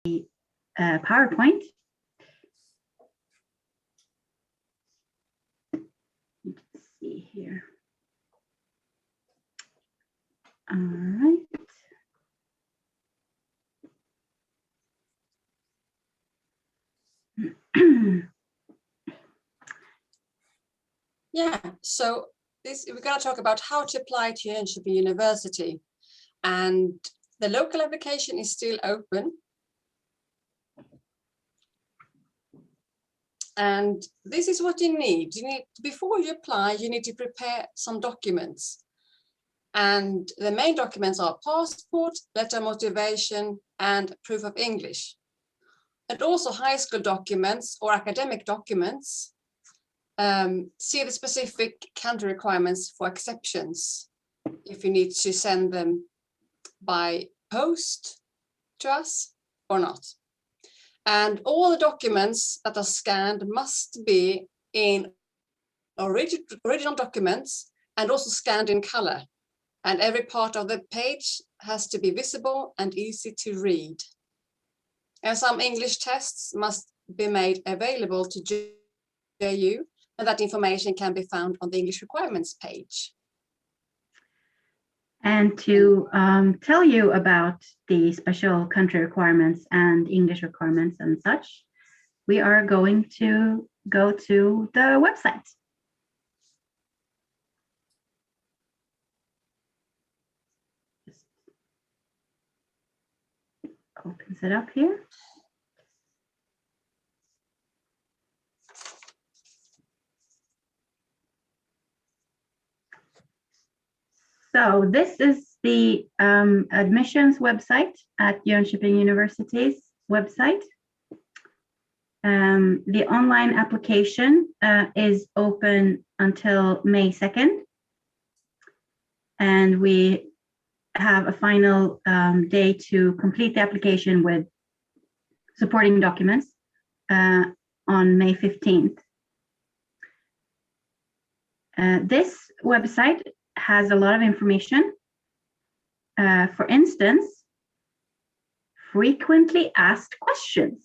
PowerPoint. Let's see here. All right. Yeah, so we're going to talk about how to apply to Jönköping University, and the local application is still open. And this is what you need. Before you apply, you need to prepare some documents. And the main documents are passport, letter of motivation, and proof of English. And also high school documents or academic documents. See the specific country requirements for exceptions if you need to send them by post to us or not. And all the documents that are scanned must be in original documents and also scanned in color. And every part of the page has to be visible and easy to read. And some English tests must be made available to JU, and that information can be found on the English requirements page. And to tell you about the special country requirements and English requirements and such, we are going to go to the website. Just opens it up here. So this is the admissions website at Jönköping University's website. The online application is open until May 2nd. And we have a final day to complete the application with supporting documents on May 15th. This website has a lot of information. For instance, frequently asked questions.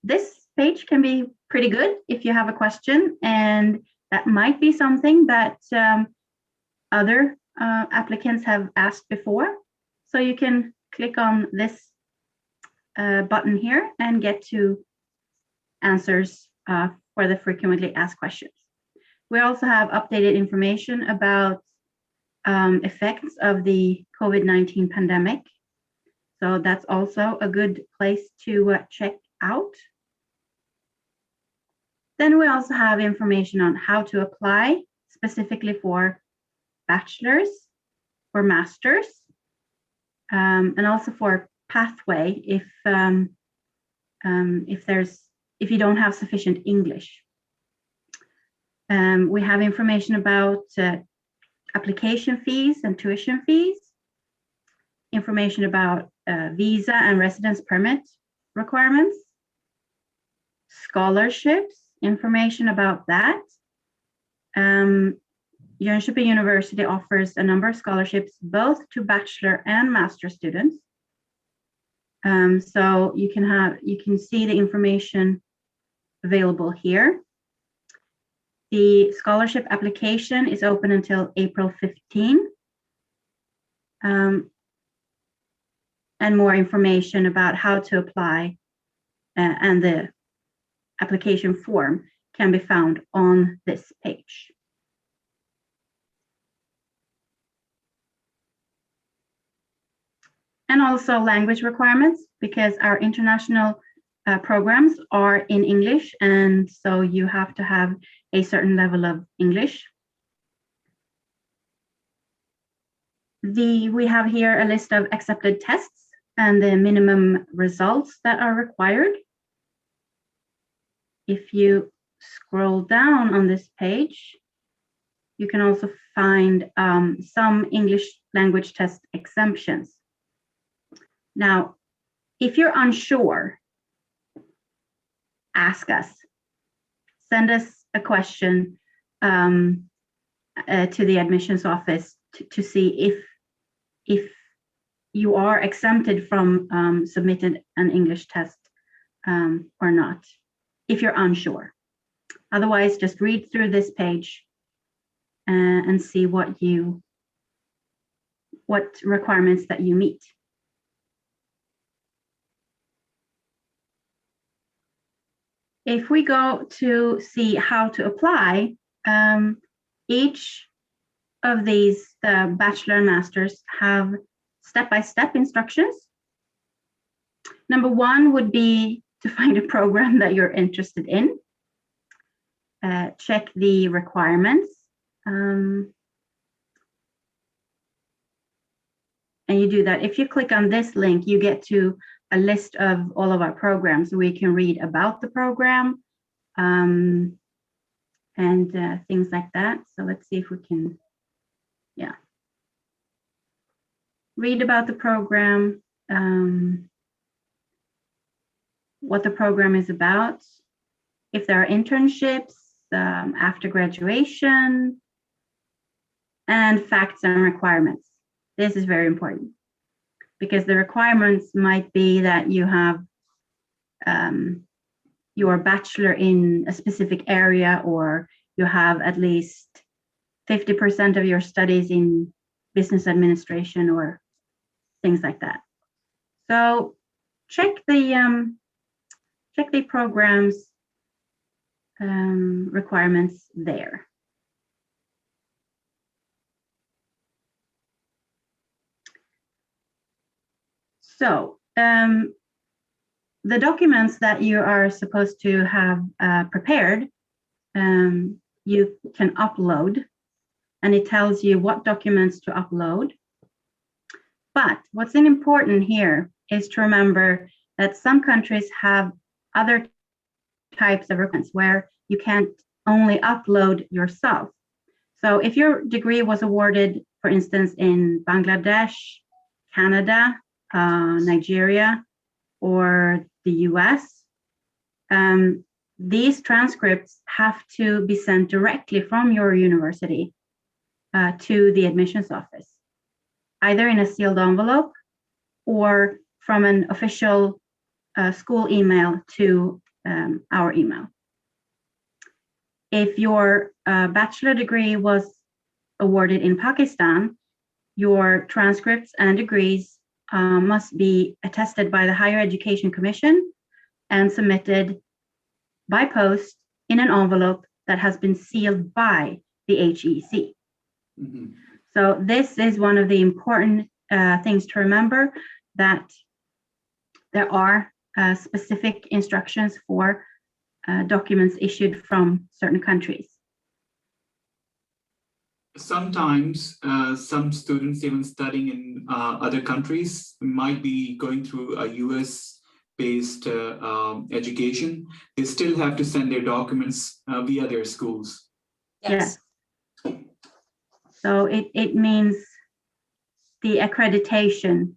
This page can be pretty good if you have a question, and that might be something that other applicants have asked before. So you can click on this button here and get to answers for the frequently asked questions. We also have updated information about effects of the COVID-19 pandemic. So that's also a good place to check out. Then we also have information on how to apply specifically for bachelors, for masters, and also for pathway if you don't have sufficient English. We have information about application fees and tuition fees, information about visa and residence permit requirements, scholarships, information about that. Jönköping University offers a number of scholarships both to bachelor and master students. So you can see the information available here. The scholarship application is open until April 15. And more information about how to apply and the application form can be found on this page. And also language requirements, because our international programs are in English, and so you have to have a certain level of English. We have here a list of accepted tests and the minimum results that are required. If you scroll down on this page, you can also find some English language test exemptions. Now, if you're unsure, ask us. Send us a question to the admissions office to see if you are exempted from submitting an English test or not, if you're unsure. Otherwise, just read through this page and see what requirements that you meet. If we go to see how to apply, each of these, the Bachelor and Masters, have step-by-step instructions. Number one would be to find a program that you're interested in. Check the requirements. And you do that. If you click on this link, you get to a list of all of our programs where you can read about the program and things like that. So let's see if we can, read about the program, what the program is about, if there are internships after graduation, and facts and requirements. This is very important because the requirements might be that you have your bachelor in a specific area, or you have at least 50% of your studies in business administration or things like that. So check the program's requirements there. So the documents that you are supposed to have prepared, you can upload, and it tells you what documents to upload. But what's important here is to remember that some countries have other types of requirements where you can't only upload yourself. So if your degree was awarded, for instance, in Bangladesh, Canada, Nigeria, or the US, these transcripts have to be sent directly from your university to the admissions office, either in a sealed envelope or from an official school email to our email. If your bachelor degree was awarded in Pakistan, your transcripts and degrees must be attested by the Higher Education Commission and submitted by post in an envelope that has been sealed by the HEC. Mm-hmm. So this is one of the important things to remember, that there are specific instructions for documents issued from certain countries. Sometimes some students, even studying in other countries, might be going through a US-based education. They still have to send their documents via their schools. Yes. So it means the accreditation,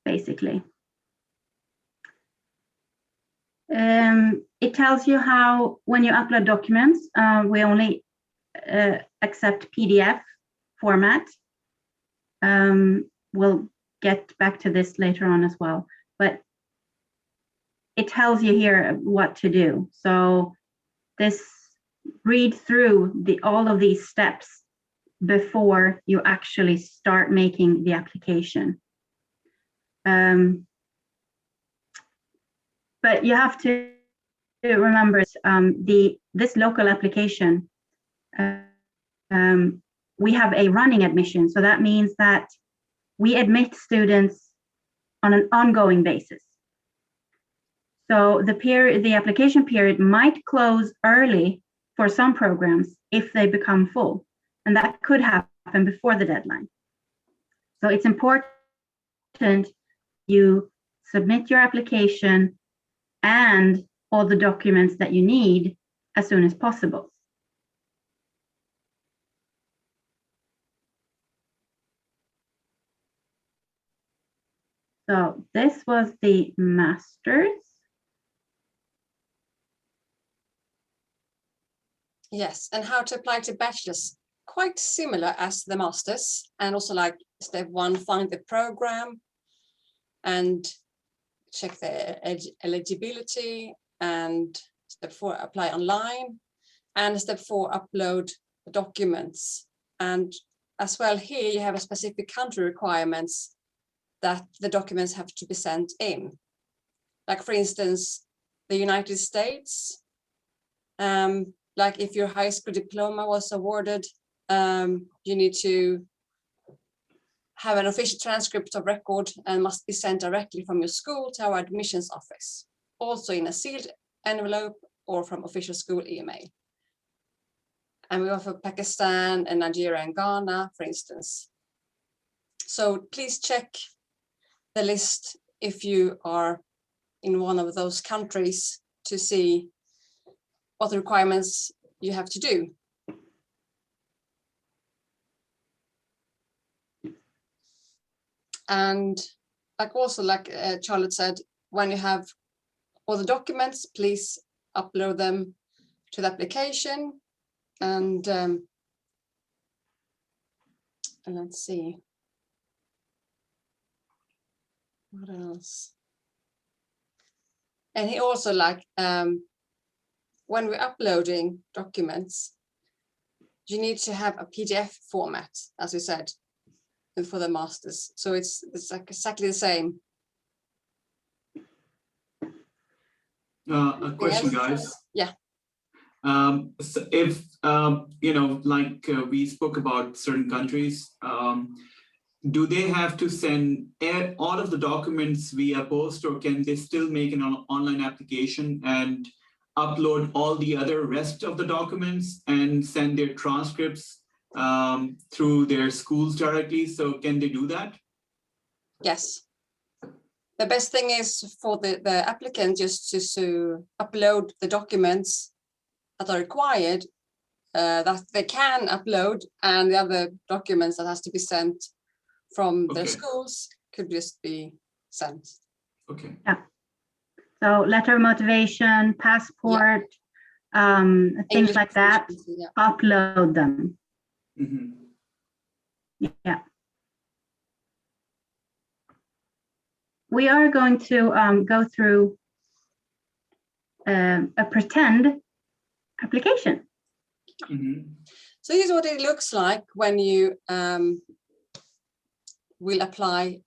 basically. It tells you how, when you upload documents, we only accept PDF format. We'll get back to this later on as well, but it tells you here what to do. So read through all of these steps before you actually start making the application. But you have to remember this local application, we have a running admission. So that means that we admit students on an ongoing basis. So the application period might close early for some programs if they become full, and that could happen before the deadline. So it's important you submit your application and all the documents that you need as soon as possible. So this was the master's. Yes, and how to apply to bachelor's, quite similar as the master's, and also like Step 1, find the program and check the eligibility. And step 4, apply online. And step 4, upload the documents. And as well here, you have a specific country requirements that the documents have to be sent in. Like for instance, the United States, like if your high school diploma was awarded, you need to have an official transcript of record and must be sent directly from your school to our admissions office, also in a sealed envelope or from official school email. And we offer Pakistan and Nigeria and Ghana, for instance. So please check the list if you are in one of those countries to see what the requirements you have to do. And like Charlotte said, when you have all the documents, please upload them to the application. And let's see. What else? And he also when we're uploading documents, you need to have a PDF format, as we said, for the masters. So it's like exactly the same. A question, guys. Yeah. So if, we spoke about certain countries, do they have to send all of the documents via post, or can they still make an online application and upload all the other rest of the documents and send their transcripts through their schools directly? So can they do that? Yes. The best thing is for the applicant just to upload the documents that are required, that they can upload, and the other documents that has to be sent from their schools could just be sent. Okay. Yeah. So letter of motivation, passport, things English like that, yeah. upload them. Mm-hmm. Yeah. We are going to go through a pretend application. Mm-hmm. So here's what it looks like when you will apply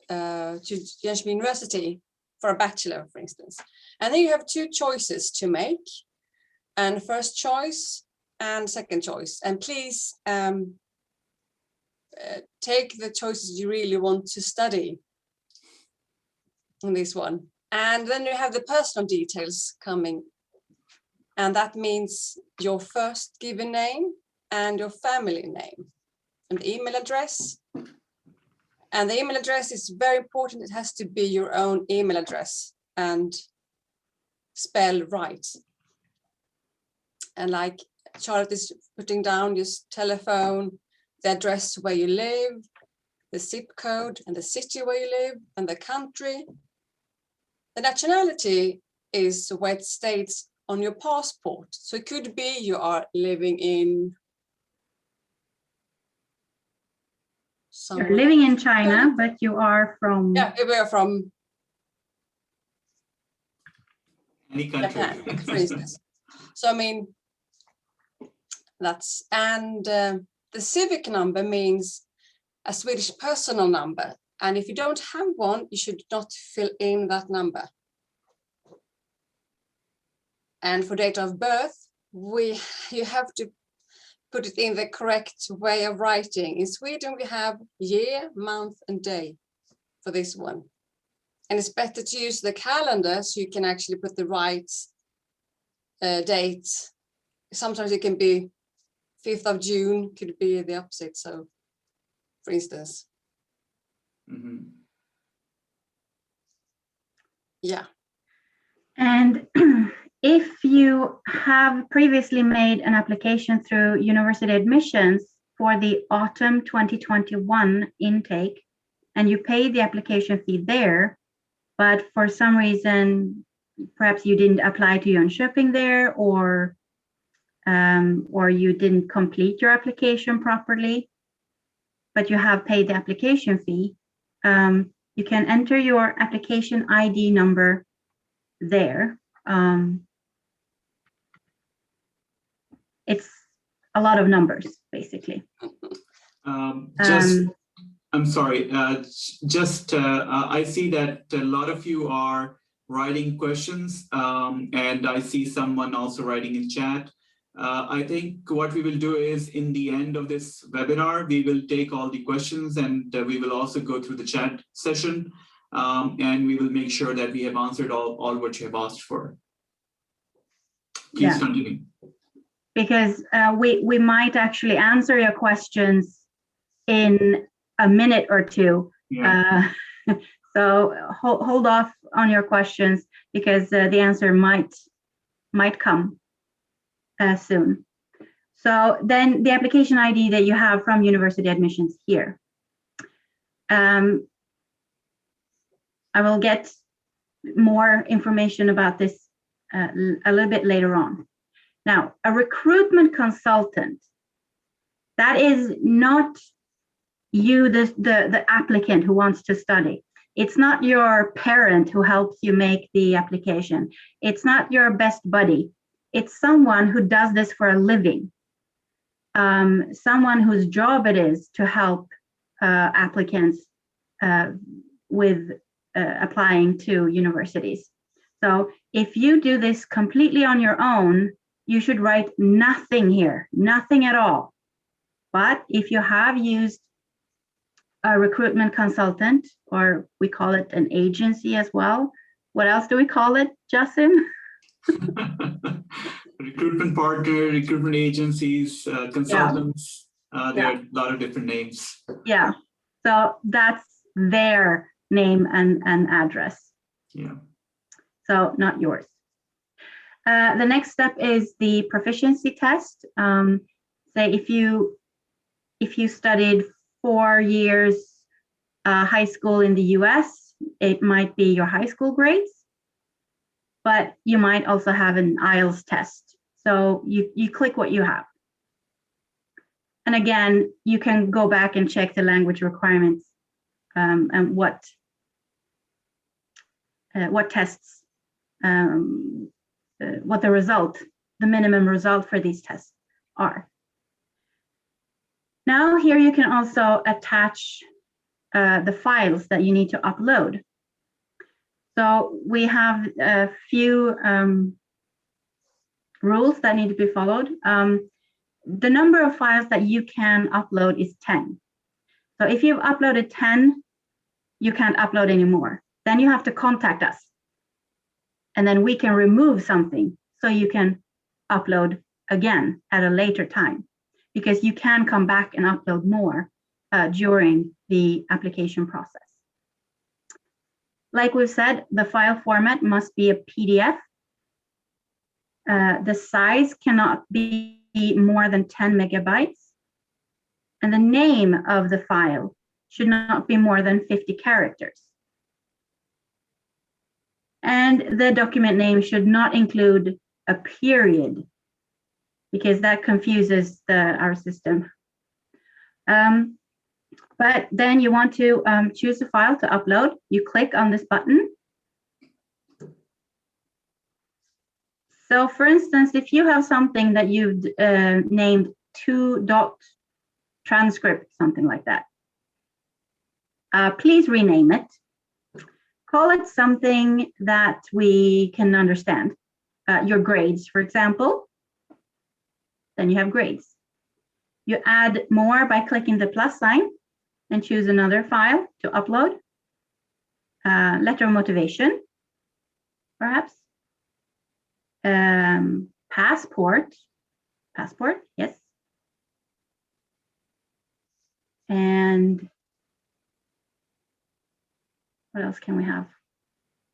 to Jönköping University for a bachelor, for instance. And then you have two choices to make, and first choice and second choice. And please take the choices you really want to study in this one. And then you have the personal details coming. And that means your first given name and your family name and email address. And the email address is very important. It has to be your own email address and spelled right. And like Charlotte is putting down, just telephone, the address where you live, the zip code and the city where you live and the country. The nationality is where it states on your passport. So it could be you are living in somewhere. You're living in China, but you are from... Yeah, we are from Any country. Japan, for instance. So I mean, that's, and the civic number means a Swedish personal number. And if you don't have one, you should not fill in that number. And for date of birth, you have to put it in the correct way of writing. In Sweden, we have year, month, and day for this one. And it's better to use the calendar so you can actually put the right date. Sometimes it can be 5th of June, could be the opposite. So, for instance. Mm-hmm. Yeah. And if you have previously made an application through university admissions for the autumn 2021 intake, and you paid the application fee there, but for some reason, perhaps you didn't apply to Jönköping there, or you didn't complete your application properly, but you have paid the application fee, you can enter your application ID number there. It's a lot of numbers, basically. I'm sorry, I see that a lot of you are writing questions, and I see someone also writing in chat. I think what we will do is, in the end of this webinar, we will take all the questions, and we will also go through the chat session, and we will make sure that we have answered all what you have asked for. Please continue. Because we might actually answer your questions in a minute or two. Yeah. So hold off on your questions, because the answer might come soon. So then the application ID that you have from university admissions here. I will get more information about this a little bit later on. Now, a recruitment consultant, that is not you, the applicant who wants to study. It's not your parent who helps you make the application. It's not your best buddy. It's someone who does this for a living. Someone whose job it is to help applicants with applying to universities. So if you do this completely on your own, you should write nothing here, nothing at all. But if you have used a recruitment consultant, or we call it an agency as well. What else do we call it, Jasim? Recruitment partner, recruitment agencies, consultants. There are a lot of different names. Yeah. So that's their name and address. Yeah. So not yours. The next step is the proficiency test. Say if you studied 4 years high school in the US, it might be your high school grades, but you might also have an IELTS test. So you click what you have. And again, you can go back and check the language requirements and what tests, what the minimum result for these tests are. Now here you can also attach the files that you need to upload. So we have a few rules that need to be followed. The number of files that you can upload is 10. So if you've uploaded 10, you can't upload anymore. Then you have to contact us. And then we can remove something so you can upload again at a later time, because you can come back and upload more during the application process. Like we've said, the file format must be a PDF. The size cannot be more than 10 megabytes. And the name of the file should not be more than 50 characters. And the document name should not include a period, because that confuses our system. But then you want to choose a file to upload. You click on this button. So for instance, if you have something that you've named 2.transcript, something like that, please rename it. Call it something that we can understand. Your grades, for example. Then you have grades. You add more by clicking the plus sign and choose another file to upload. Letter of motivation, perhaps. Passport, yes. And what else can we have?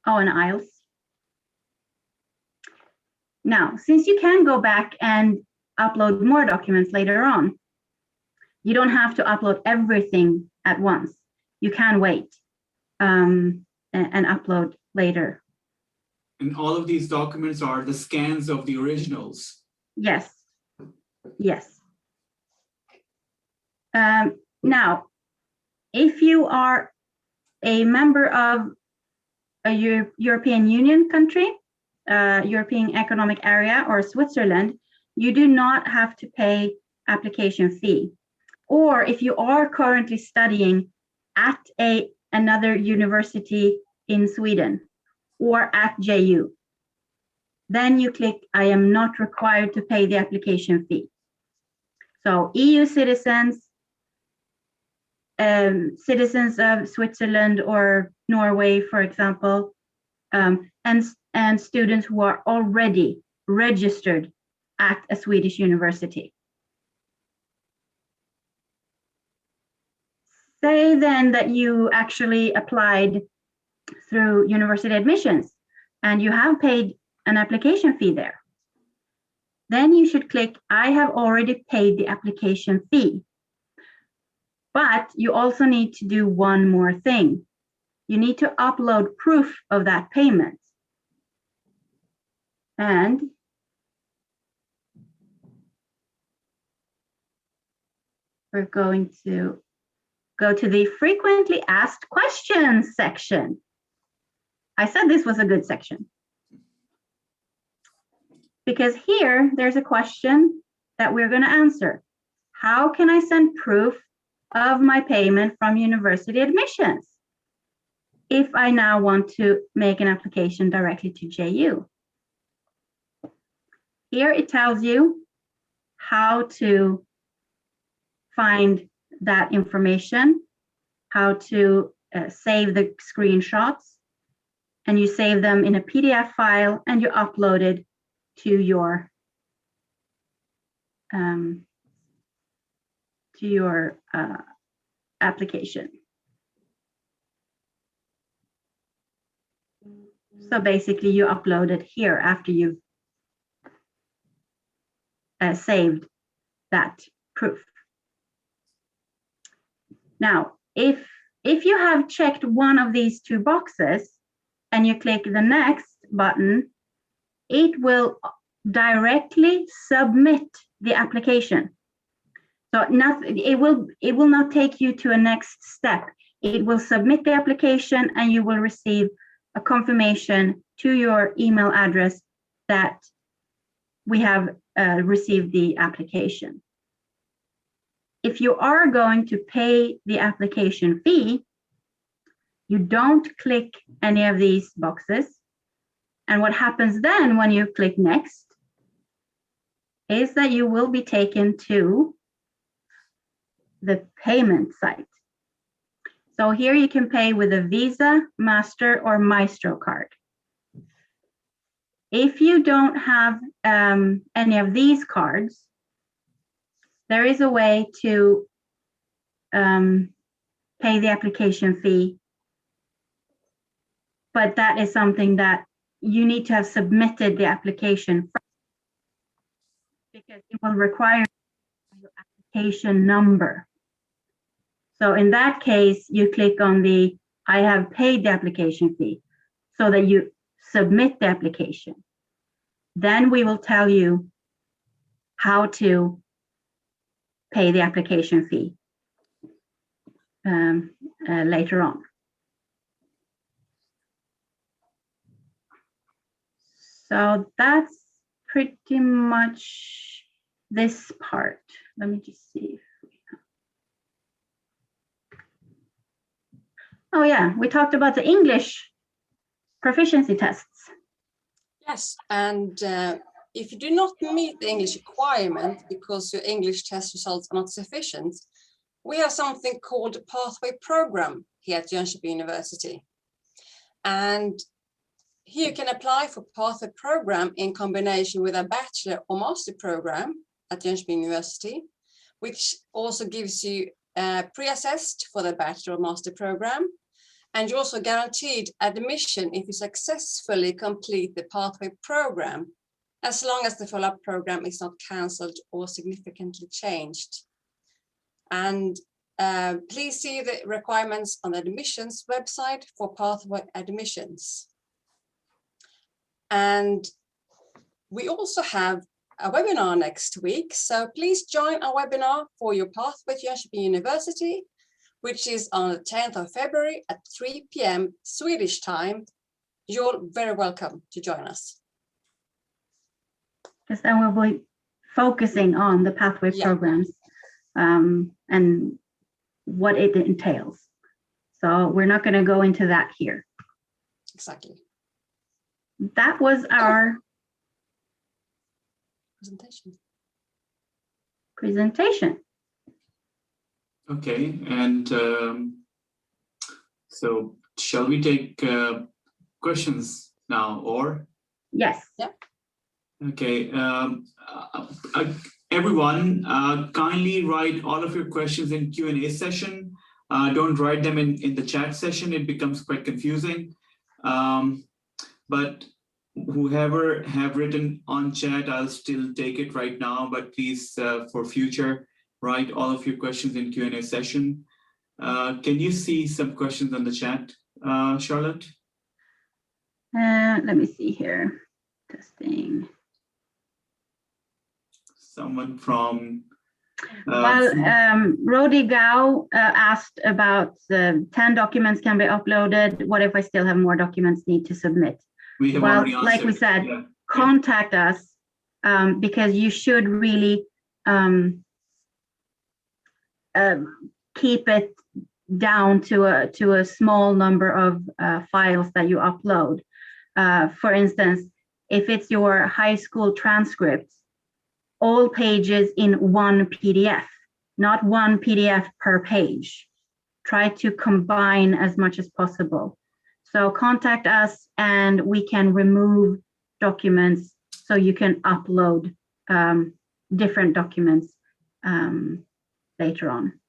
Oh, an IELTS. Now, since you can go back and upload more documents later on, you don't have to upload everything at once. You can wait and upload later. And all of these documents are the scans of the originals. Yes. Yes. Now, if you are a member of a European Union country, European Economic Area, or Switzerland, you do not have to pay application fee. Or if you are currently studying at another university in Sweden or at JU, then you click I am not required to pay the application fee. So EU citizens, citizens of Switzerland or Norway, for example, and students who are already registered at a Swedish university. Say then that you actually applied through university admissions and you have paid an application fee there. Then you should click I have already paid the application fee. But you also need to do one more thing. You need to upload proof of that payment. And we're going to go to the frequently asked questions section. I said this was a good section, because here there's a question that we're going to answer. How can I send proof of my payment from university admissions if I now want to make an application directly to JU? Here it tells you how to find that information, how to save the screenshots, and you save them in a PDF file and you upload it to your application. So basically you upload it here after you've saved that proof. Now, if you have checked one of these two boxes and you click the next button, it will directly submit the application. So it will not take you to a next step. It will submit the application and you will receive a confirmation to your email address that we have received the application. If you are going to pay the application fee, you don't click any of these boxes. And what happens then when you click next is that you will be taken to the payment site. So here you can pay with a Visa, Master, or Maestro card. If you don't have any of these cards, there is a way to pay the application fee, but that is something that you need to have submitted the application first, because it will require your application number. So in that case, you click on the I have paid the application fee so that you submit the application. Then we will tell you how to pay the application fee later on. So that's pretty much this part. Let me just see if we have. Oh yeah, we talked about the English proficiency tests. Yes, and if you do not meet the English requirement because your English test results are not sufficient, we have something called a pathway program here at Jönköping University. And here you can apply for pathway program in combination with a bachelor or master program at Jönköping University, which also gives you pre-assessed for the bachelor or master program. And you're also guaranteed admission if you successfully complete the pathway program, as long as the follow-up program is not cancelled or significantly changed. And please see the requirements on the admissions website for pathway admissions. And we also have a webinar next week, so please join our webinar for your pathway to Jönköping University, which is on the 10th of February at 3 p.m. Swedish time. You're very welcome to join us. Because then we'll be focusing on the pathway programs and what it entails. So we're not going to go into that here. Exactly. That was our presentation. Okay, and so shall we take questions now, or? Yes. Yeah. Okay, everyone, kindly write all of your questions in Q&A session. Don't write them in the chat session, it becomes quite confusing. But whoever have written on chat, I'll still take it right now, but please, for future, write all of your questions in Q&A session. Can you see some questions on the chat, Charlotte? Let me see here. Testing. Someone from... Rodi Gao asked about 10 documents can be uploaded. What if I still have more documents need to submit? We have already answered. Like we said, contact us because you should really keep it down to a small number of files that you upload. For instance, if it's your high school transcripts, all pages in one PDF, not one PDF per page. Try to combine as much as possible. So contact us and we can remove documents so you can upload different documents later on.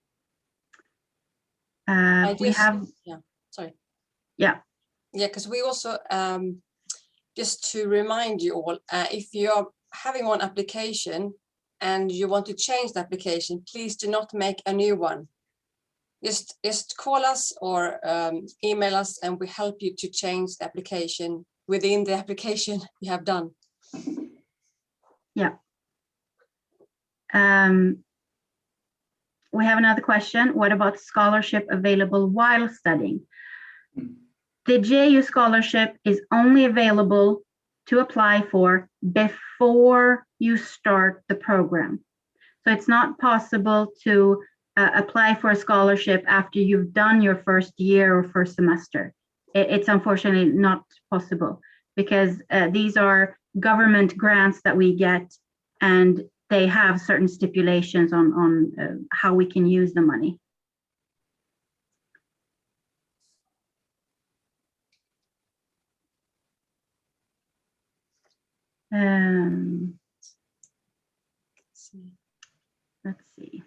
Because we also, just to remind you all, if you're having one application and you want to change the application, please do not make a new one. Just call us or email us and we help you to change the application within the application you have done. Yeah. We have another question. What about scholarship available while studying? The JU scholarship is only available to apply for before you start the program. So it's not possible to apply for a scholarship after you've done your first year or first semester. It's unfortunately not possible because these are government grants that we get and they have certain stipulations on how we can use the money. Let's see.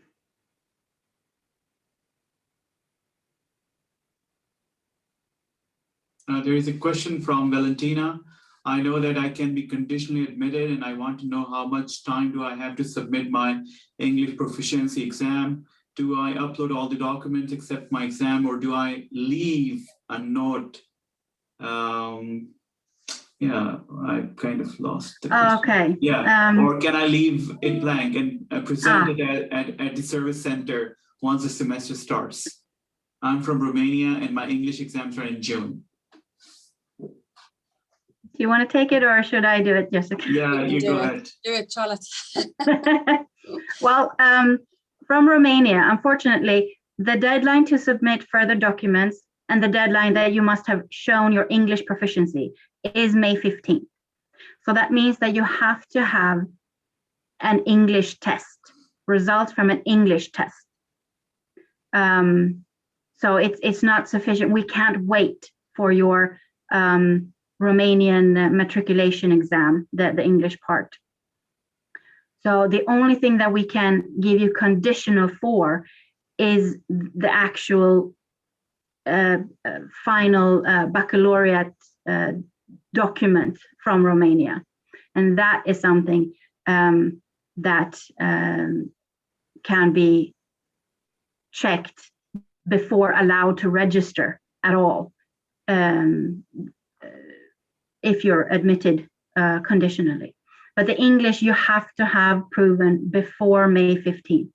There is a question from Valentina. I know that I can be conditionally admitted and I want to know how much time do I have to submit my English proficiency exam? Do I upload all the documents except my exam, or do I leave a note? Yeah, I kind of lost the question. Okay. Yeah, or can I leave it blank and present it at the service center once the semester starts? I'm from Romania and my English exams are in June. Do you want to take it or should I do it, Jessica? Yeah, you go ahead. Do it, Charlotte. Well, from Romania, unfortunately, the deadline to submit further documents and the deadline that you must have shown your English proficiency is May 15th. So that means that you have to have an English test, results from an English test. So it's not sufficient. We can't wait for your Romanian matriculation exam, the English part. So the only thing that we can give you conditional for is the actual final baccalaureate document from Romania. And that is something that can be checked before allowed to register at all if you're admitted conditionally. But the English you have to have proven before May 15th.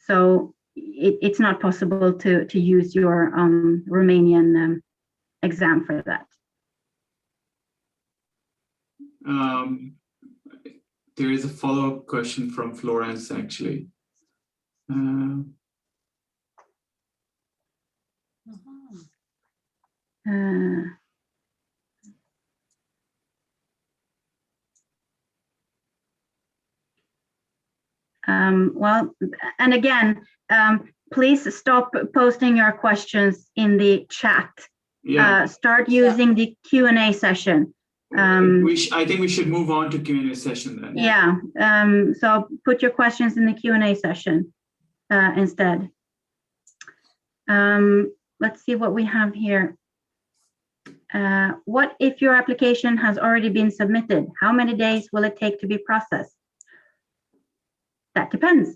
So it's not possible to use your Romanian exam for that. There is a follow-up question from Florence, actually. Well, and again, please stop posting your questions in the chat. Yeah. Start using the Q&A session. I think we should move on to Q&A session then. Yeah, so put your questions in the Q&A session instead. Let's see what we have here. What if your application has already been submitted? How many days will it take to be processed? That depends.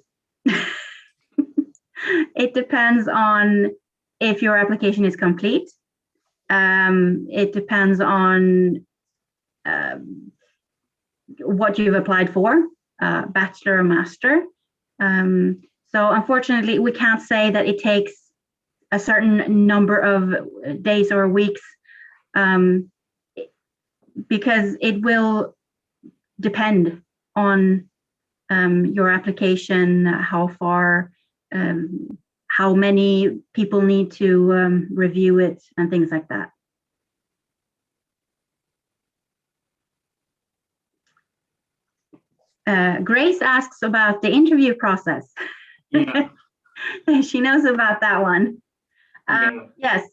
It depends on if your application is complete. It depends on what you've applied for, bachelor or master. So unfortunately, we can't say that it takes a certain number of days or weeks, because it will depend on your application, how far, how many people need to review it, and things like that. Grace asks about the interview process. Yeah. She knows about that one. Yeah. Yes,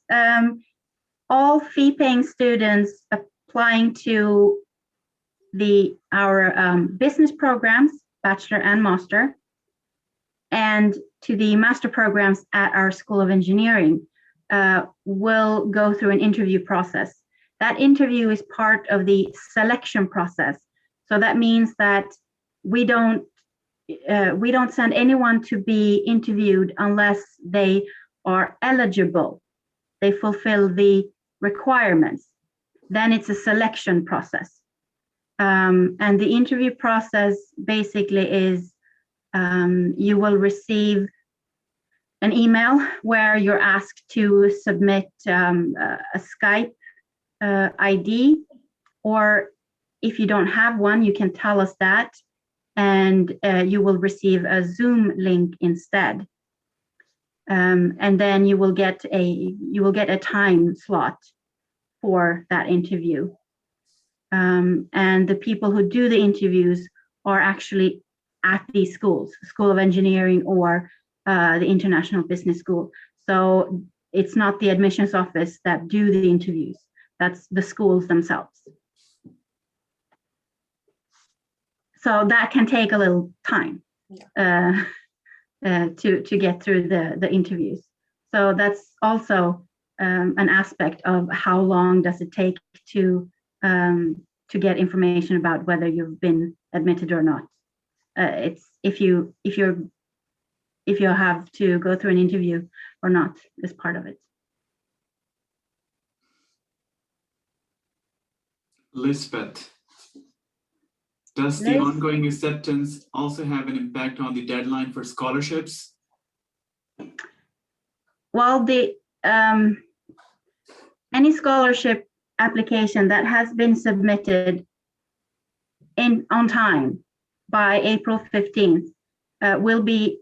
all fee-paying students applying to our business programs, bachelor and master, and to the master programs at our School of Engineering will go through an interview process. That interview is part of the selection process. So that means that we don't send anyone to be interviewed unless they are eligible. They fulfill the requirements. Then it's a selection process. And the interview process basically is you will receive an email where you're asked to submit a Skype ID, or if you don't have one, you can tell us that, and you will receive a Zoom link instead. And then you will get a time slot for that interview. And the people who do the interviews are actually at these schools, School of Engineering or the International Business School. So it's not the admissions office that do the interviews, that's the schools themselves. So that can take a little time to get through the interviews. So that's also an aspect of how long does it take to get information about whether you've been admitted or not. It's if you have to go through an interview or not is part of it. Lisbeth, does the ongoing acceptance also have an impact on the deadline for scholarships? Well, the any scholarship application that has been submitted on time by April 15th will be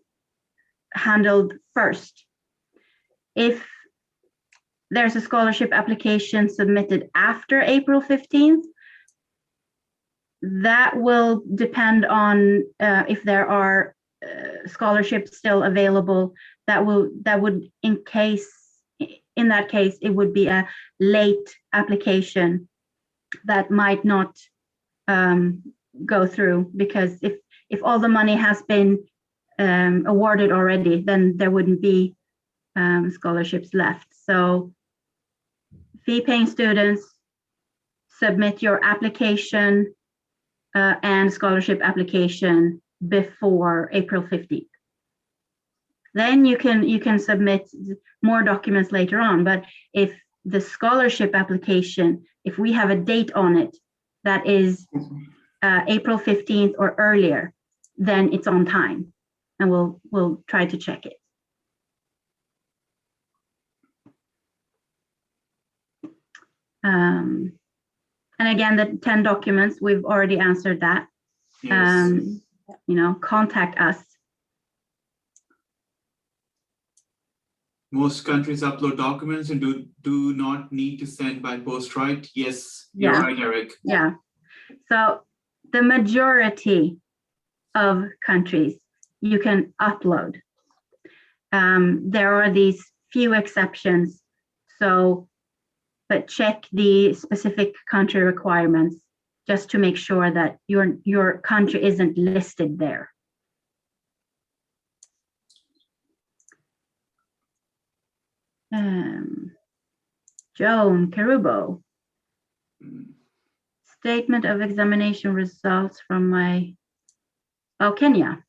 handled first. If there's a scholarship application submitted after April 15th, that will depend on if there are scholarships still available. That would, in that case, it would be a late application that might not go through, because if all the money has been awarded already, then there wouldn't be scholarships left. So fee-paying students, submit your application and scholarship application before April 15th. Then you can submit more documents later on. But if the scholarship application, if we have a date on it that is April 15th or earlier, then it's on time, and we'll try to check it. And again, the 10 documents, we've already answered that. Yes. Contact us. Most countries upload documents and do not need to send by post, right? Yes, you're Yeah. right, Eric. Yeah. So the majority of countries you can upload. There are these few exceptions. So, but check the specific country requirements just to make sure that your country isn't listed there. Joan Carubo. Statement of examination results from Kenya.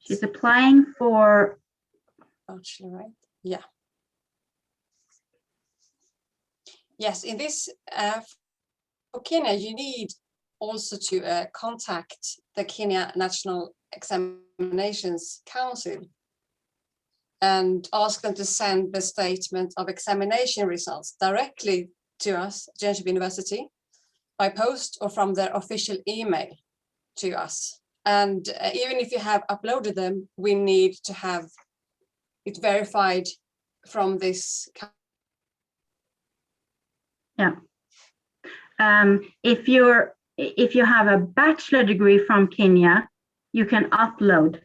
She's applying for Bachelor, right? Yeah. Yes, in this, for Kenya, you need also to contact the Kenya National Examinations Council and ask them to send the statement of examination results directly to us, Jönköping University, by post or from their official email to us. And even if you have uploaded them, we need to have it verified from this. Yeah. If you have a bachelor degree from Kenya, you can upload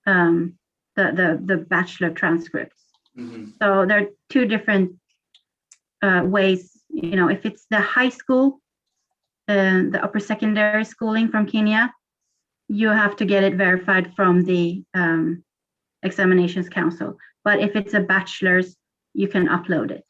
the bachelor transcripts. Mm-hmm. So there are two different ways. If it's the high school, the upper secondary schooling from Kenya, you have to get it verified from the examinations council. But if it's a bachelor's, you can upload it.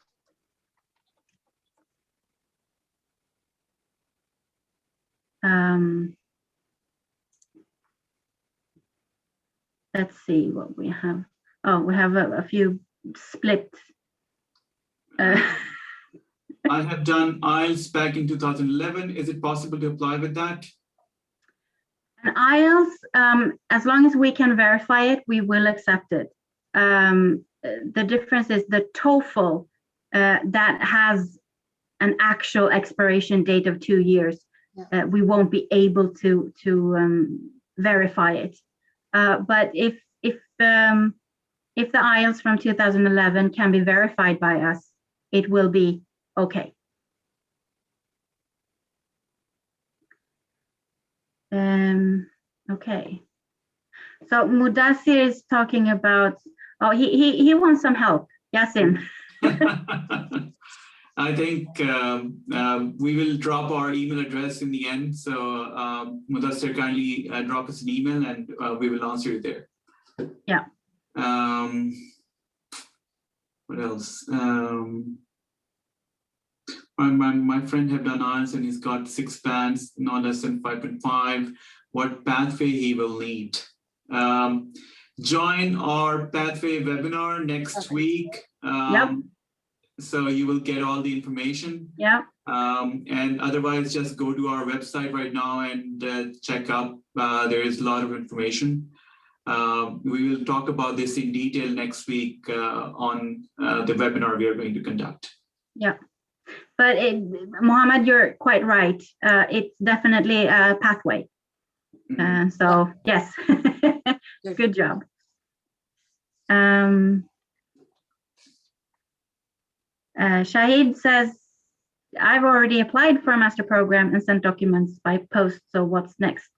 Let's see what we have. Oh, we have a few split. I have done IELTS back in 2011. Is it possible to apply with that? An IELTS, as long as we can verify it, we will accept it. The difference is the TOEFL that has an actual expiration date of 2 years. Yeah. We won't be able to verify it. But if the IELTS from 2011 can be verified by us, it will be okay. Okay. So Mudassir is talking about. Oh, he wants some help. Yasin. I think we will drop our email address in the end. So Mudassir, kindly drop us an email and we will answer you there. Yeah. What else? My friend have done IELTS and he's got 6 bands, not less than 5.5. What pathway he will need? Join our pathway webinar next week. Yep. So you will get all the information. Yeah. And otherwise, just go to our website right now and check out. There is a lot of information. We will talk about this in detail next week on the webinar we are going to conduct. Yeah. But Mohammed, you're quite right. It's definitely a pathway. Mm-hmm. So yes, good job. Shahid says, I've already applied for a master program and sent documents by post. So what's next?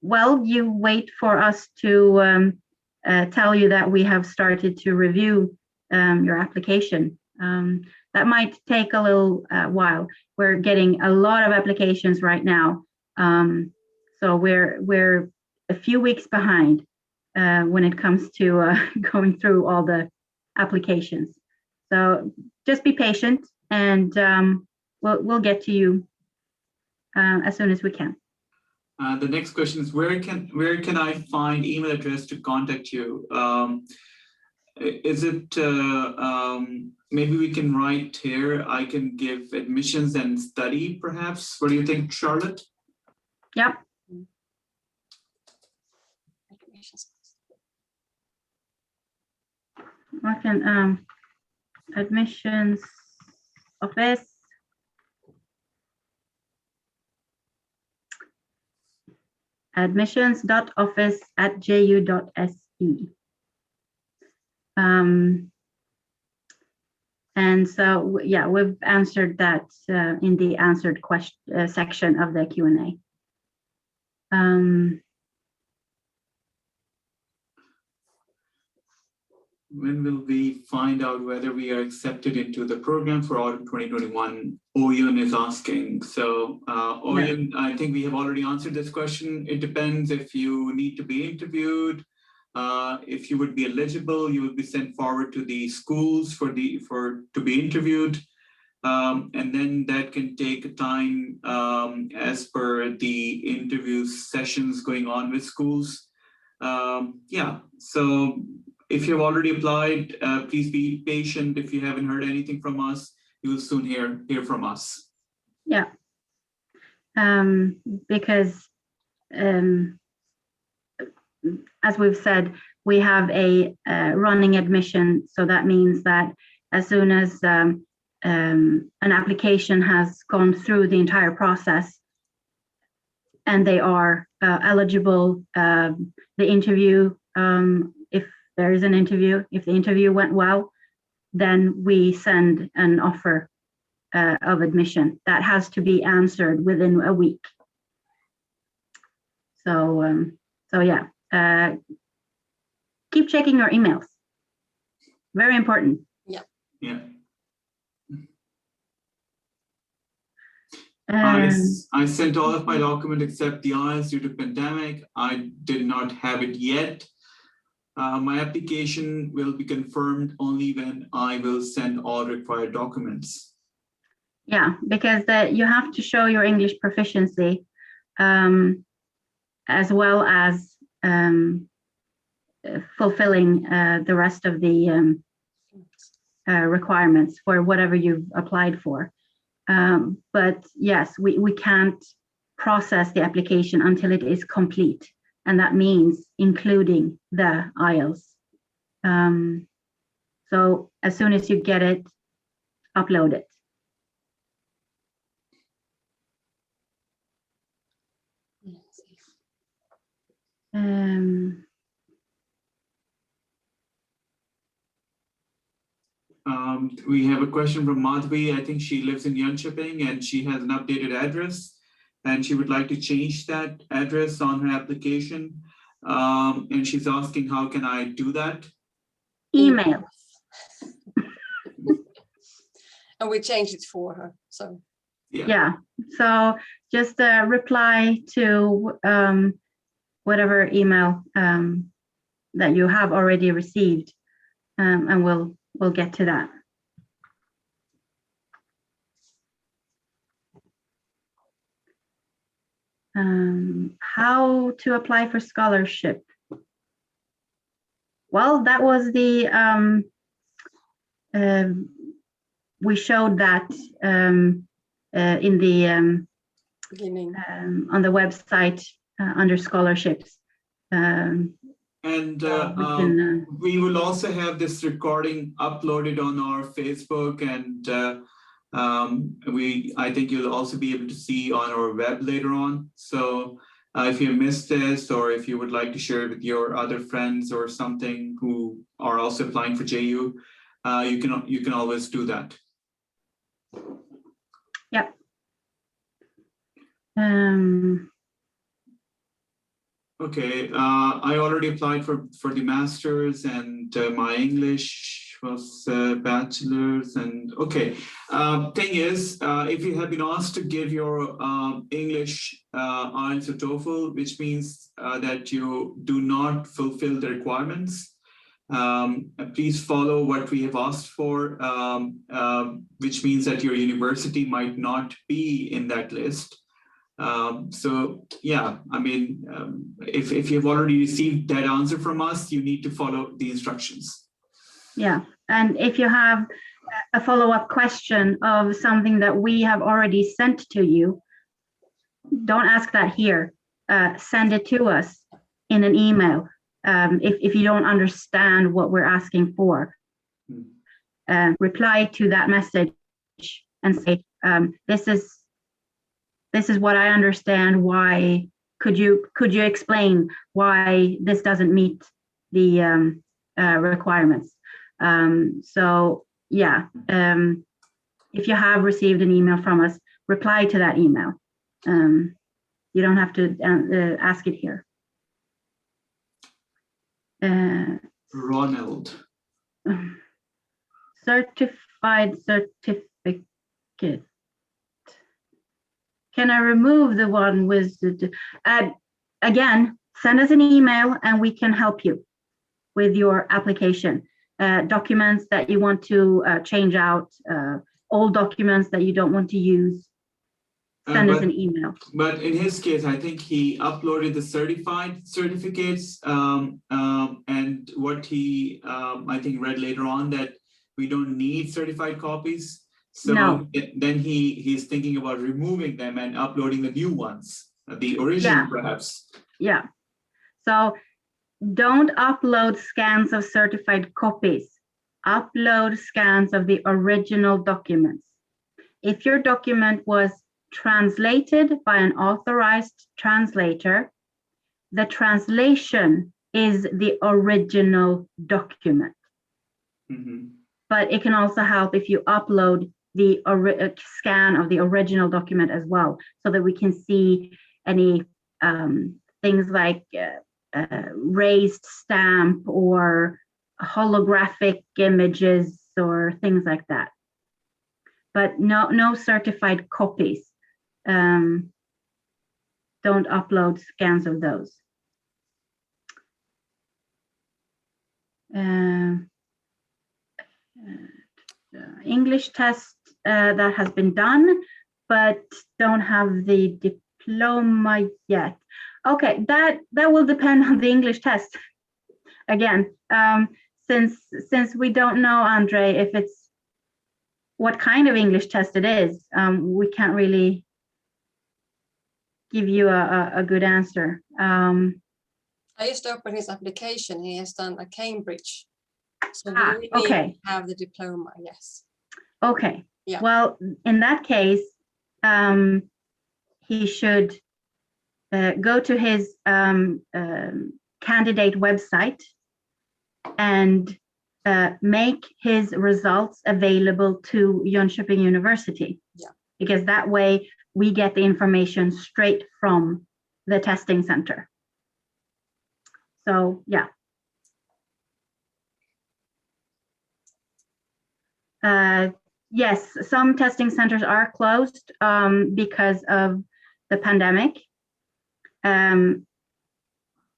Well, you wait for us to tell you that we have started to review your application. That might take a little while. We're getting a lot of applications right now. So we're a few weeks behind when it comes to going through all the applications. So just be patient and we'll get to you as soon as we can. The next question is where can I find email address to contact you? Is it maybe we can write here, I can give admissions and study perhaps. What do you think, Charlotte? Yep. I can, admissions office. admissions.office@ju.se. And so, yeah, we've answered that in the answered question section of the Q&A. When will we find out whether we are accepted into the program for autumn 2021? Oyun is asking. So Oyun, I think we have already answered this question. It depends if you need to be interviewed. If you would be eligible, you will be sent forward to the schools to be interviewed. And then that can take time as per the interview sessions going on with schools. Yeah, so if you've already applied, please be patient. If you haven't heard anything from us, you will soon hear from us. Yeah, because as we've said, we have a running admission. So that means that as soon as an application has gone through the entire process and they are eligible, the interview, if there is an interview, if the interview went well, then we send an offer of admission that has to be answered within a week. So, so yeah, keep checking your emails. Very important. Yeah. Yeah. I sent all of my documents except the IELTS due to pandemic. I did not have it yet. My application will be confirmed only when I will send all required documents. Yeah, because you have to show your English proficiency as well as fulfilling the rest of the requirements for whatever you've applied for. But yes, we can't process the application until it is complete. And that means including the IELTS. So as soon as you get it, upload it. We have a question from Madhvi. I think she lives in Jönköping and she has an updated address and she would like to change that address on her application. And she's asking, how can I do that? Email. And we changed it for her, so. Yeah, so just reply to whatever email that you have already received, and we'll get to that. How to apply for scholarship? Well, that was the we showed that in the Beginning. on the website under scholarships. We will also have this recording uploaded on our Facebook, and I think you'll also be able to see on our web later on. So if you missed this, or if you would like to share it with your other friends or something who are also applying for JU, you can always do that. Yep. Okay, I already applied for the master's, and my English was bachelor's. And okay, thing is, if you have been asked to give your English IELTS or TOEFL, which means that you do not fulfill the requirements, please follow what we have asked for, which means that your university might not be in that list. So yeah, I mean, if you've already received that answer from us, you need to follow the instructions. Yeah, and if you have a follow-up question of something that we have already sent to you, don't ask that here. Send it to us in an email if you don't understand what we're asking for. reply to that message and say, this is what I understand. Why could you explain why this doesn't meet the requirements? So yeah, if you have received an email from us, reply to that email. You don't have to ask it here. Ronald. Certified certificate. Can I remove the one with the, again, send us an email and we can help you with your application. Documents that you want to change out, old documents that you don't want to use, send us an email. But in his case, I think he uploaded the certified certificates, and what he, I think, read later on that we don't need certified copies. So No. Then he's thinking about removing them and uploading the new ones, the original perhaps. Yeah. So don't upload scans of certified copies. Upload scans of the original documents. If your document was translated by an authorized translator, the translation is the original document. Mm-hmm. But it can also help if you upload the scan of the original document as well, so that we can see any things like raised stamp or holographic images or things like that. But no certified copies. Don't upload scans of those. English test that has been done, but don't have the diploma yet. Okay, that will depend on the English test. Again, since we don't know, Andre, if it's what kind of English test it is, we can't really give you a good answer. I just opened his application. He has done a Cambridge. So we okay. Have the diploma, yes. Okay. Yeah. Well, in that case, he should go to his candidate website and make his results available to Jönköping University. Yeah. Because that way we get the information straight from the testing center. So yeah. Yes, some testing centers are closed because of the pandemic. And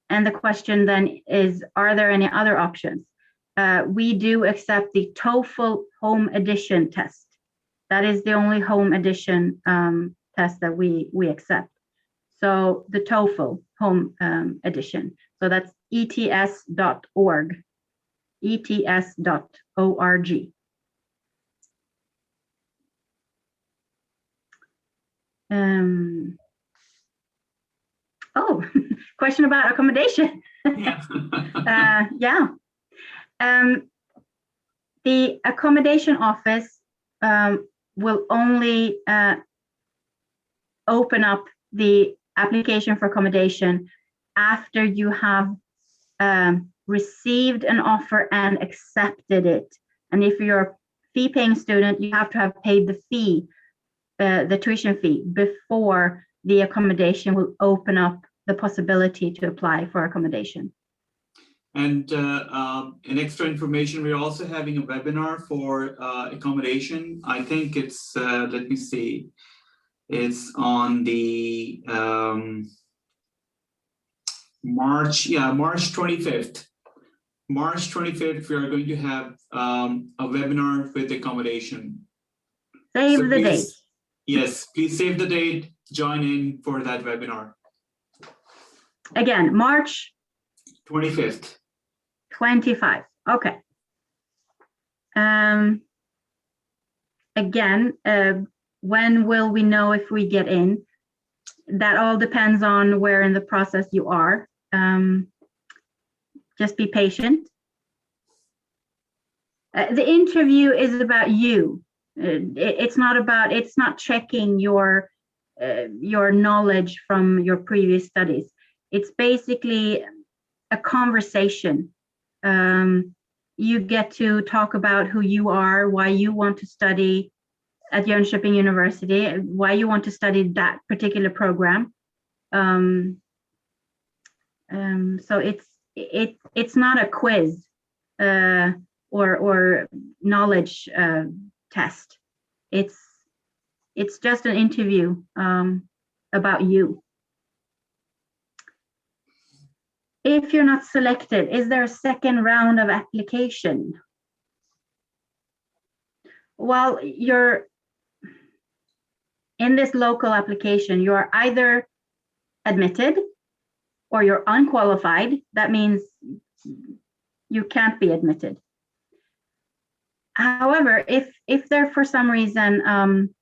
the question then is, are there any other options? We do accept the TOEFL home edition test. That is the only home edition test that we accept. So the TOEFL home edition. So that's ets.org, ets.org. Oh, question about accommodation. Yeah. The accommodation office will only open up the application for accommodation after you have received an offer and accepted it. And if you're a fee-paying student, you have to have paid the fee, the tuition fee, before the accommodation will open up the possibility to apply for accommodation. And in extra information, we're also having a webinar for accommodation. I think it's, let me see, it's on the March 25th. March 25th, we are going to have a webinar with accommodation. Save the date. Yes, please save the date, join in for that webinar. Again, March 25th. 25. Okay. Again, when will we know if we get in? That all depends on where in the process you are. Just be patient. The interview is about you. It's not checking your knowledge from your previous studies. It's basically a conversation. You get to talk about who you are, why you want to study at Jönköping University, why you want to study that particular program. So it's not a quiz or knowledge test. It's just an interview about you. If you're not selected, is there a second round of application? Well, you're in this local application, you're either admitted or you're unqualified. That means you can't be admitted. However, if there for some reason,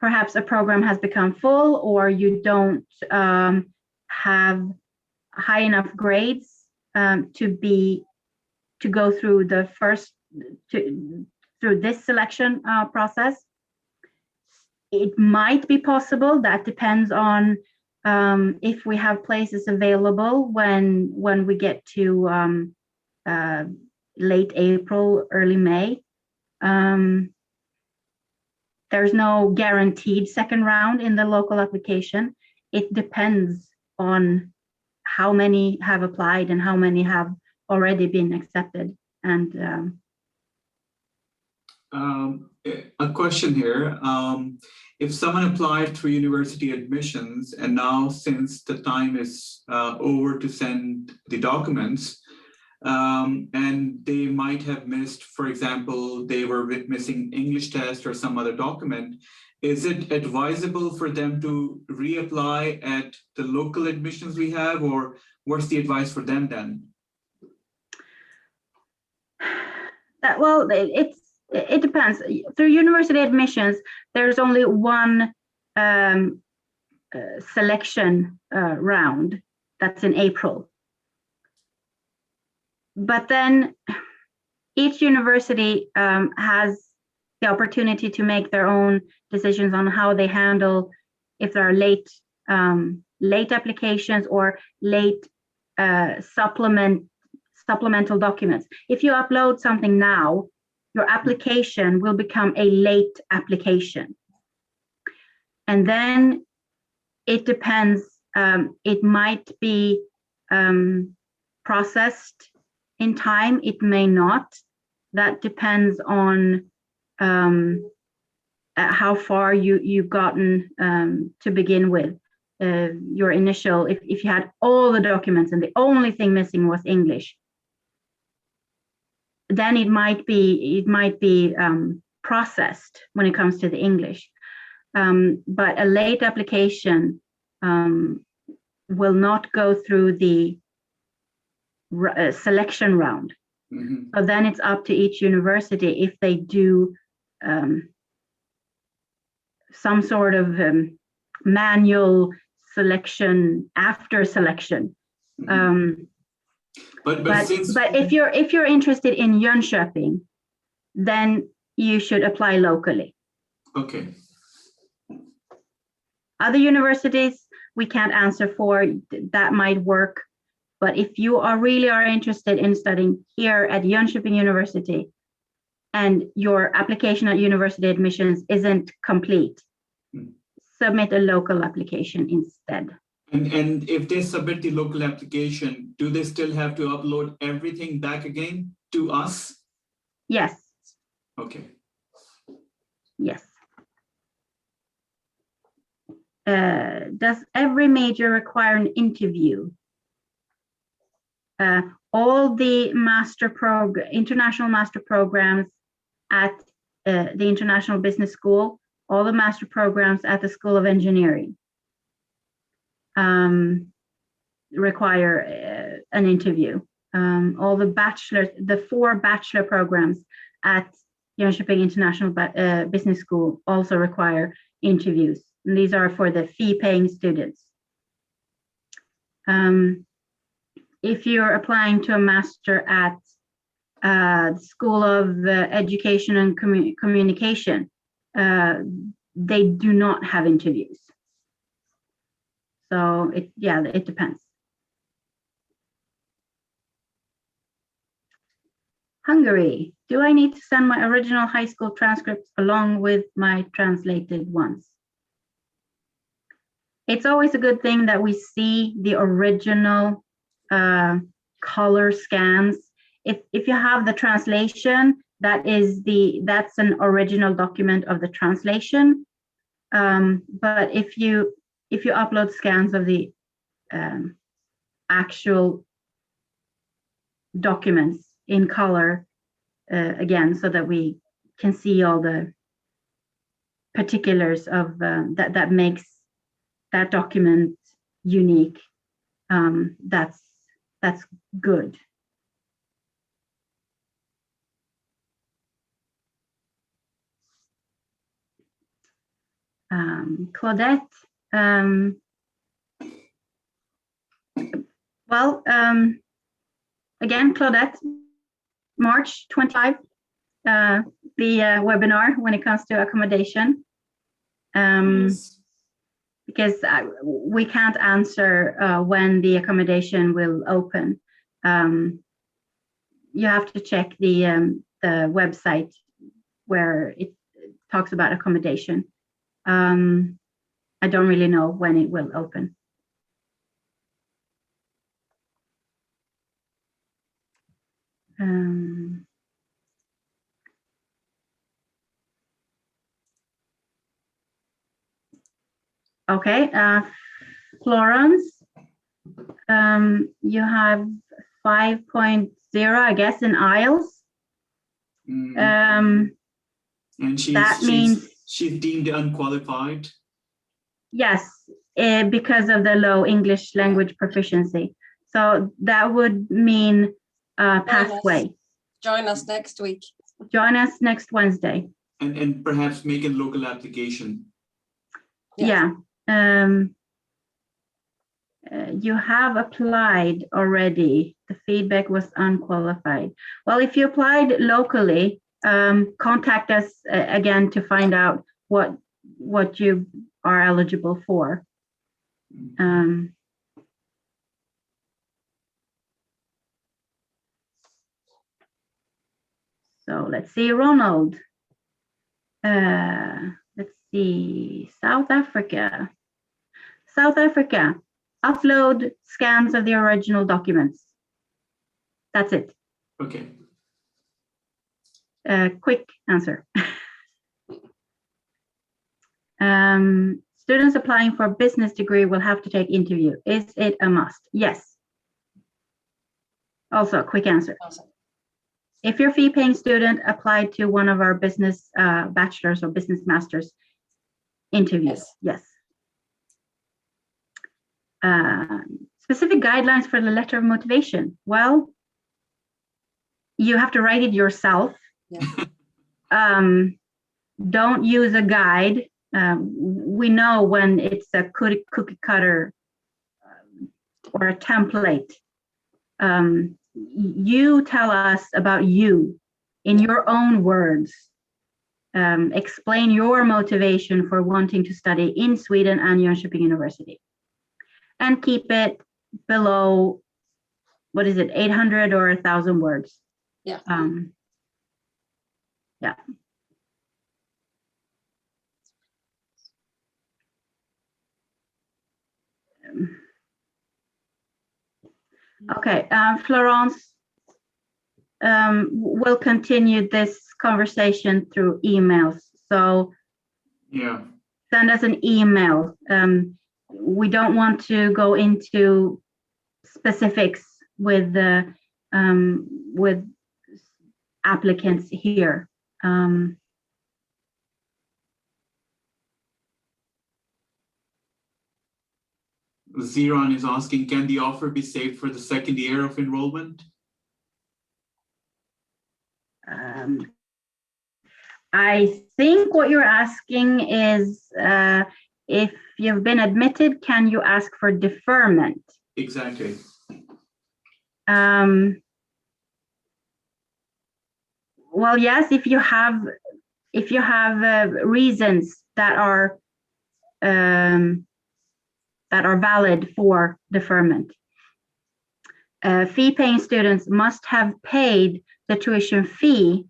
perhaps a program has become full, or you don't have high enough grades to go through through this selection process, it might be possible. That depends on if we have places available when we get to late April, early May. There's no guaranteed second round in the local application. It depends on how many have applied and how many have already been accepted. And a question here. If someone applied through university admissions and now, since the time is over to send the documents, and they might have missed, for example, they were missing English test or some other document, is it advisable for them to reapply at the local admissions we have, or what's the advice for them then? Well, it depends. Through university admissions, there's only one selection round. That's in April. But then each university has the opportunity to make their own decisions on how they handle if there are late applications or late supplemental documents. If you upload something now, your application will become a late application. And then it depends, it might be processed in time, it may not. That depends on how far you've gotten to begin with. Your initial, if you had all the documents and the only thing missing was English, then it might be processed when it comes to the English. But a late application will not go through the selection round. Mm-hmm. So then it's up to each university if they do some sort of manual selection after selection. Mm-hmm. But if you're interested in Jönköping, then you should apply locally. Okay. Other universities we can't answer for. That might work, but if you are interested in studying here at Jönköping University and your application at university admissions isn't complete, submit a local application instead. And if they submit the local application, do they still have to upload everything back again to us? Yes. Okay. Yes. Does every major require an interview? All the international master programs at the International Business School, all the master programs at the School of Engineering require an interview. All the 4 bachelor programs at Jönköping International Business School also require interviews. And these are for the fee-paying students. If you're applying to a master at School of Education and Communication, they do not have interviews. So it depends. Hungary, do I need to send my original high school transcripts along with my translated ones? It's always a good thing that we see the original color scans. If you have the translation, that's an original document of the translation. But if you upload scans of the actual documents in color, again, so that we can see all the particulars of that makes that document unique, that's good. Claudette, again, Claudette, March 25, the webinar when it comes to accommodation. Yes. Because we can't answer when the accommodation will open. You have to check the website where it talks about accommodation. I don't really know when it will open. Okay, Florence, you have 5.0, I guess, in IELTS. And she's deemed unqualified. Yes, because of the low English language proficiency. So that would mean pathway. Join us next week. Join us next Wednesday. And perhaps make a local application. Yes. Yeah. You have applied already. The feedback was unqualified. Well, if you applied locally, contact us again to find out what you are eligible for. So let's see, Ronald. Let's see, South Africa. South Africa, upload scans of the original documents. That's it. Okay. Quick answer. Students applying for a business degree will have to take interview. Is it a must? Yes. Also, a quick answer. Awesome. If you're a fee-paying student, apply to one of our business bachelors or business masters interviews. Yes. Specific guidelines for the letter of motivation. Well, you have to write it yourself. Yeah. Don't use a guide. We know when it's a cookie cutter or a template. You tell us about you in your own words. Explain your motivation for wanting to study in Sweden and Jönköping University. And keep it below, what is it, 800 or 1,000 words. Yeah. Yeah. Okay, Florence, we'll continue this conversation through emails. So yeah, send us an email. We don't want to go into specifics with applicants here. Ziran is asking, can the offer be saved for the second year of enrollment? I think what you're asking is if you've been admitted, can you ask for deferment? Exactly. Well, yes, if you have reasons that are valid for deferment. Fee-paying students must have paid the tuition fee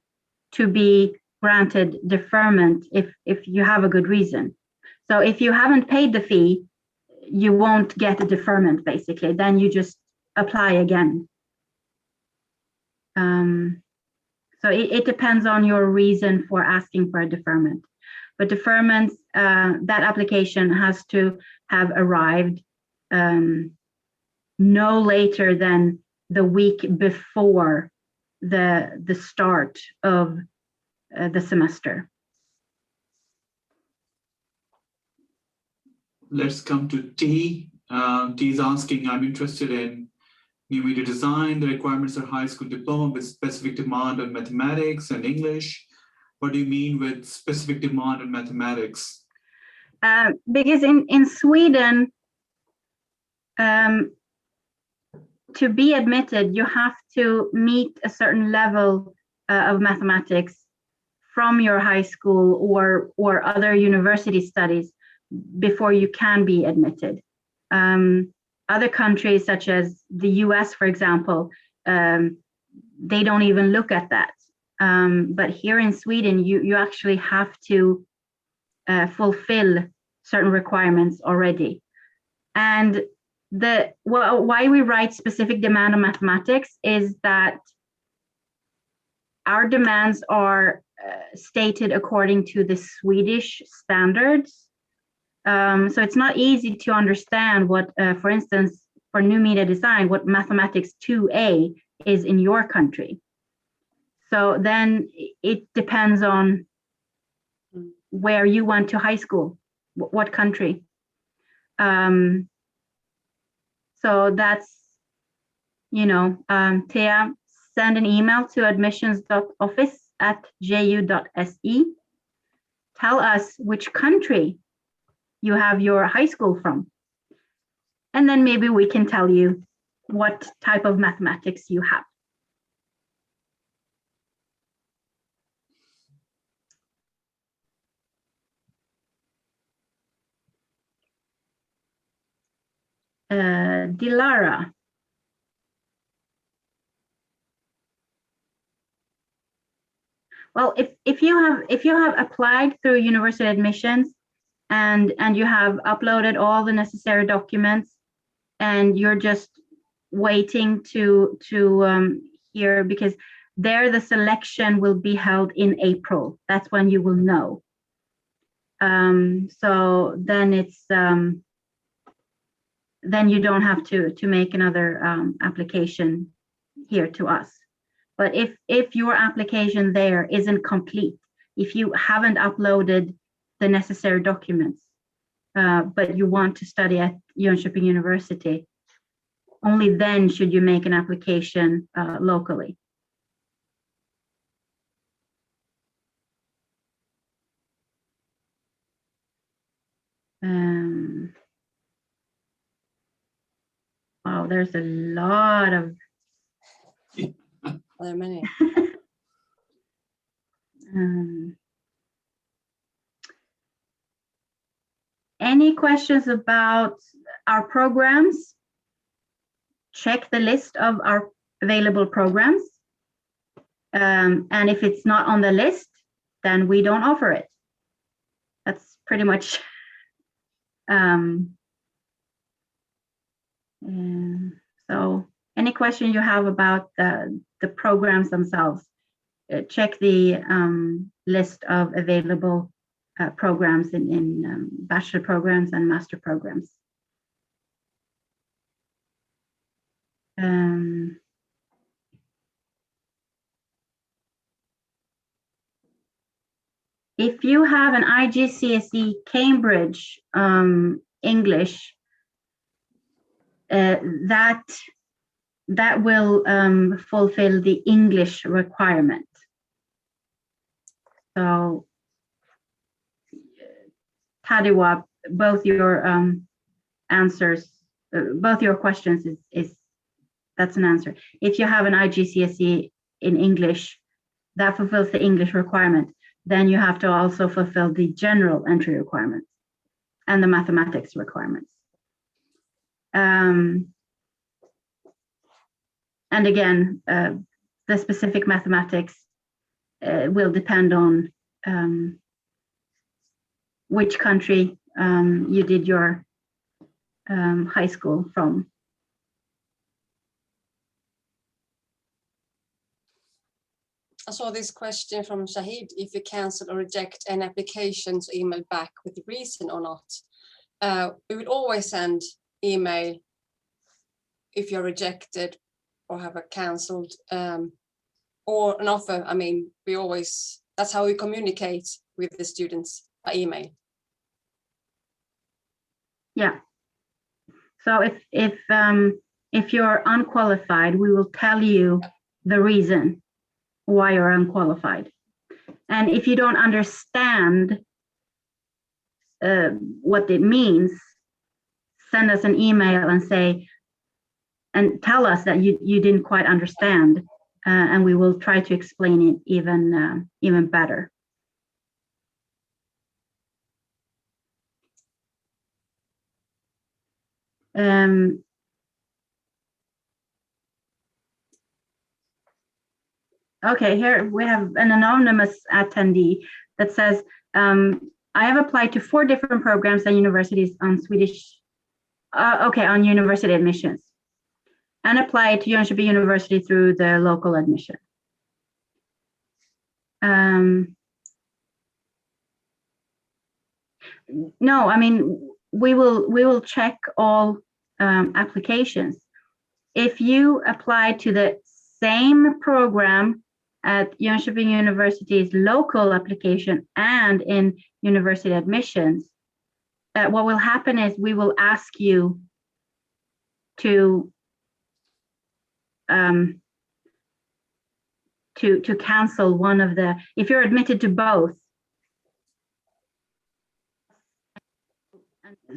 to be granted deferment if you have a good reason. So if you haven't paid the fee, you won't get a deferment, basically. Then you just apply again. So it depends on your reason for asking for a deferment. But deferment, that application has to have arrived no later than the week before the start of the semester. Let's come to T. T is asking, I'm interested in new media design. The requirements are high school diploma with specific demand on mathematics and English. What do you mean with specific demand on mathematics? Because in Sweden, to be admitted, you have to meet a certain level of mathematics from your high school or other university studies before you can be admitted. Other countries, such as the US, for example, they don't even look at that. But here in Sweden, you actually have to fulfill certain requirements already. And why we write specific demand on mathematics is that our demands are stated according to the Swedish standards. So it's not easy to understand what, for instance, for new media design, what mathematics 2A is in your country. So then it depends on where you went to high school, what country. So that's, Thea, send an email to admissions.office@ju.se. Tell us which country you have your high school from. And then maybe we can tell you what type of mathematics you have. Dilara. Well, if you have applied through university admissions and you have uploaded all the necessary documents and you're just waiting to hear, because there the selection will be held in April. That's when you will know. So then it's then you don't have to make another application here to us. But if your application there isn't complete, if you haven't uploaded the necessary documents, but you want to study at Jönköping University, only then should you make an application locally. Wow, there's a lot of. There are many. Any questions about our programs? Check the list of our available programs. And if it's not on the list, then we don't offer it. That's pretty much. So any question you have about the programs themselves, check the list of available programs in bachelor programs and master programs. If you have an IGCSE Cambridge English, that will fulfill the English requirement. So, Tadiwa, both your answers, both your questions is that's an answer. If you have an IGCSE in English, that fulfills the English requirement, then you have to also fulfill the general entry requirements and the mathematics requirements. And again, the specific mathematics will depend on which country you did your high school from. I saw this question from Shahid, if you cancel or reject an application, so email back with the reason or not. We would always send email if you're rejected or have a cancelled or an offer. I mean, we always, that's how we communicate with the students, by email. Yeah. So if you're unqualified, we will tell you the reason why you're unqualified. And if you don't understand what it means, send us an email and say, and tell us that you didn't quite understand, and we will try to explain it even better. Okay, here we have an anonymous attendee that says, I have applied to 4 different programs and universities on on university admissions, and applied to Jönköping University through the local admission. No, I mean, we will check all applications. If you apply to the same program at Jönköping University's local application and in university admissions, what will happen is we will ask you to cancel one of the, if you're admitted to both,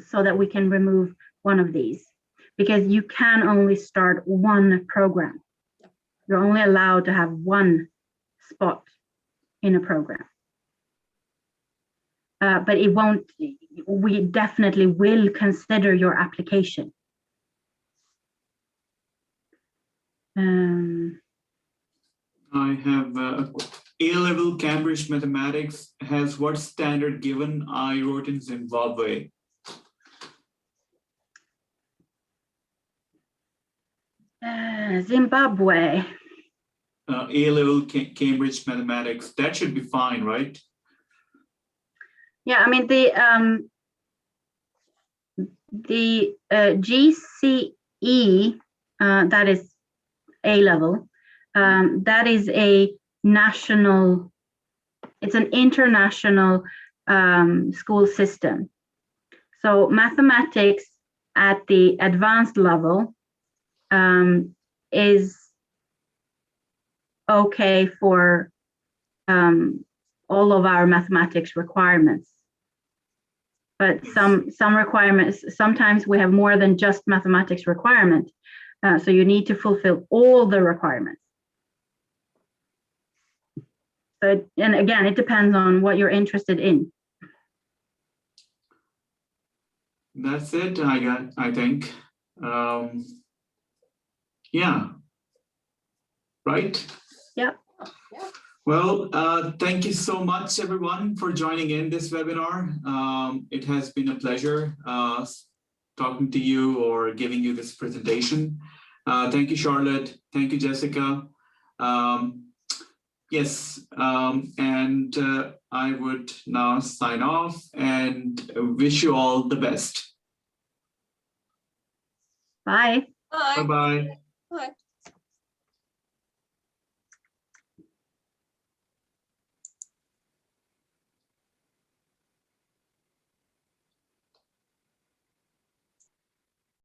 so that we can remove one of these, because you can only start one program. You're only allowed to have one spot in a program. But it won't, we definitely will consider your application. I have A-level Cambridge mathematics has what standard given? I wrote in Zimbabwe. Zimbabwe. A-level Cambridge mathematics, that should be fine, right? Yeah, I mean the GCE, that is A-level, that is a national, it's an international school system. So mathematics at the advanced level is okay for all of our mathematics requirements. But some requirements, sometimes we have more than just mathematics requirement. So you need to fulfill all the requirements. But, and again, it depends on what you're interested in. That's it, I think. Yeah. Right? Yep. Yeah. Well, thank you so much, everyone, for joining in this webinar. It has been a pleasure talking to you or giving you this presentation. Thank you, Charlotte. Thank you, Jessica. Yes, and I would now sign off and wish you all the best. Bye. Bye. Bye-bye. Bye.